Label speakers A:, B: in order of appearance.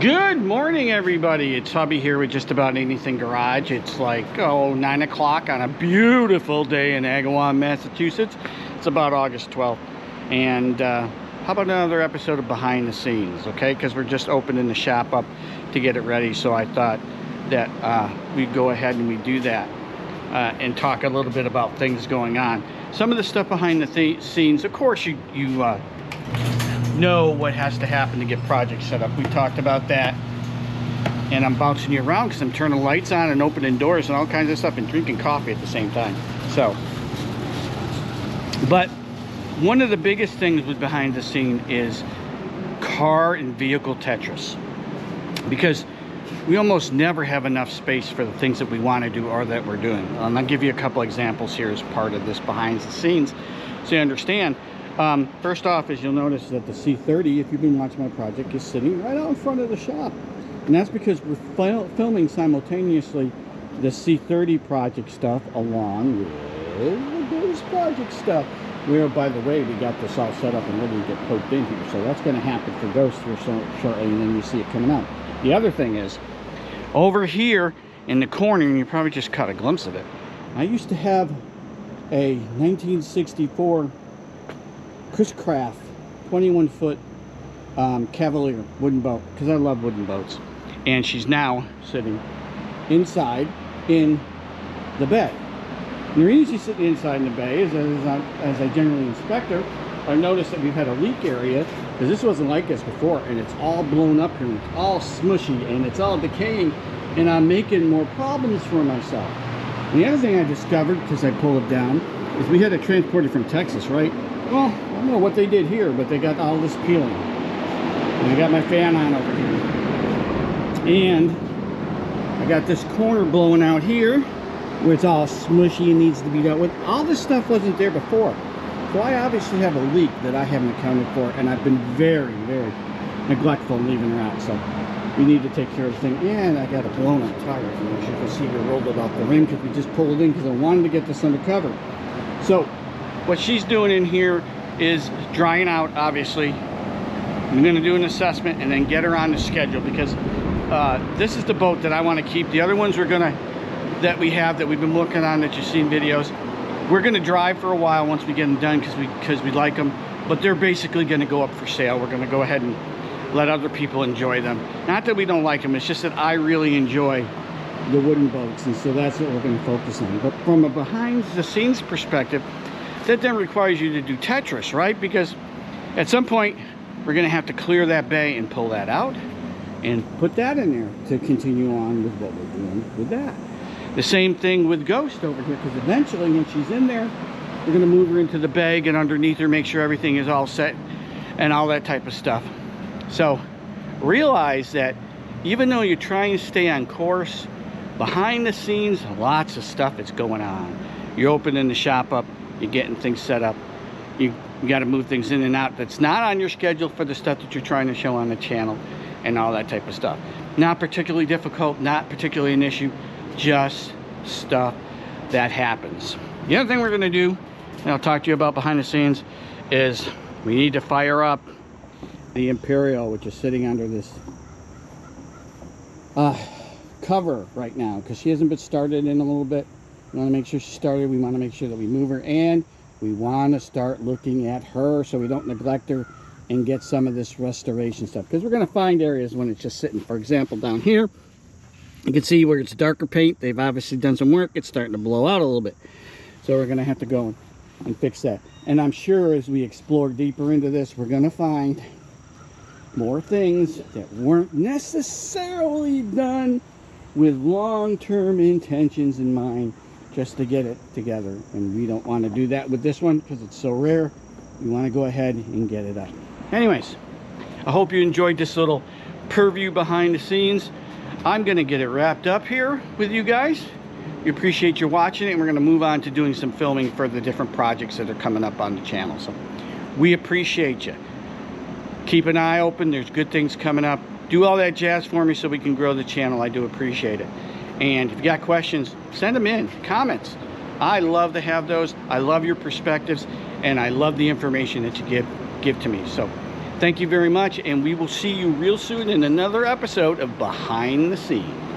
A: Good morning, everybody. It's Hubby here with Just About Anything Garage. It's like 9 o'clock on a beautiful day in Agawam, Massachusetts. It's about August 12th, and how about another episode of Behind the Scenes, okay? Because we're just opening the shop up to get it ready, so I thought that we'd go ahead and we do that and talk a little bit about things going on. Some of the stuff behind the scenes, of course, you know what has to happen to get projects set up. We talked about that, and I'm bouncing you around because I'm turning lights on and opening doors and all kinds of stuff and drinking coffee at the same time. So, but one of the biggest things with behind the scene is car and vehicle Tetris, because we almost never have enough space for the things that we want to do or that we're doing. And I'll give you a couple examples here as part of this behind the scenes so you understand. First off, as you'll notice that the C30, if you've been watching my project, is sitting right out in front of the shop. And that's because we're filming simultaneously the C30 project stuff along with the Ghost project stuff. Where, by the way, we got this all set up and ready to get poked in here. So that's going to happen for Ghost here shortly, and then you see it coming out. The other thing is, over here in the corner, and you probably just caught a glimpse of it, I used to have a 1964 Chris Craft 21-foot Cavalier wooden boat, because I love wooden boats, and she's now sitting inside in the bay. And the reason she's sitting inside in the bay is as I generally inspect her, I noticed that we've had a leak area, because this wasn't like this before, and it's all blown up here, and it's all smushy, and it's all decaying, and I'm making more problems for myself. And the other thing I discovered, because I pulled it down, is we had to transport it from Texas, right? Well, I don't know what they did here, but they got all this peeling. And I got my fan on over here. And I got this corner blowing out here, where it's all smushy and needs to be dealt with. All this stuff wasn't there before. So I obviously have a leak that I haven't accounted for, and I've been very, very neglectful in leaving her out. So we need to take care of the thing. And I got a blown up tire. As you can see, we rolled it off the rim because we just pulled it in because I wanted to get this under cover. So what she's doing in here is drying out, obviously. I'm going to do an assessment and then get her on the schedule, because this is the boat that I want to keep. The other ones we've been working on, that you've seen videos, we're going to drive for a while once we get them done, because we like them, but they're basically going to go up for sale. We're going to go ahead and let other people enjoy them. Not that we don't like them, it's just that I really enjoy the wooden boats, and so that's what we're going to focus on. But from a behind the scenes perspective, that then requires you to do Tetris, right? Because at some point we're going to have to clear that bay and pull that out and put that in there to continue on with what we're doing with that. The same thing with Ghost over here, because eventually when she's in there, we're going to move her into the bay, get underneath her, make sure everything is all set and all that type of stuff. So realize that even though you're trying to stay on course, behind the scenes, lots of stuff is going on. You're opening the shop up, you're getting things set up, you got to move things in and out that's not on your schedule for the stuff that you're trying to show on the channel and all that type of stuff. Not particularly difficult, not particularly an issue, just stuff that happens. The other thing we're going to do, and I'll talk to you about behind the scenes, is we need to fire up the Imperial, which is sitting under this cover right now, because she hasn't been started in a little bit. We want to make sure she's started. We want to make sure that we move her, and we want to start looking at her so we don't neglect her and get some of this restoration stuff, because we're going to find areas when it's just sitting. For example, down here you can see where it's darker paint. They've obviously done some work. It's starting to blow out a little bit, so we're going to have to go and fix that. And I'm sure as we explore deeper into this, we're going to find more things that weren't necessarily done with long-term intentions in mind, just to get it together. And we don't want to do that with this one because it's so rare. We want to go ahead and get it up. Anyways, I hope you enjoyed this little purview behind the scenes. I'm going to get it wrapped up here with you guys. We appreciate you watching it, and we're going to move on to doing some filming for the different projects that are coming up on the channel. So we appreciate you. Keep an eye open. There's good things coming up. Do all that jazz for me so we can grow the channel. I do appreciate it. And if you got questions, send them in, comments. I love to have those. I love your perspectives, and I love the information that you give to me. So Thank you very much, and we will see you real soon in another episode of Behind the Scene.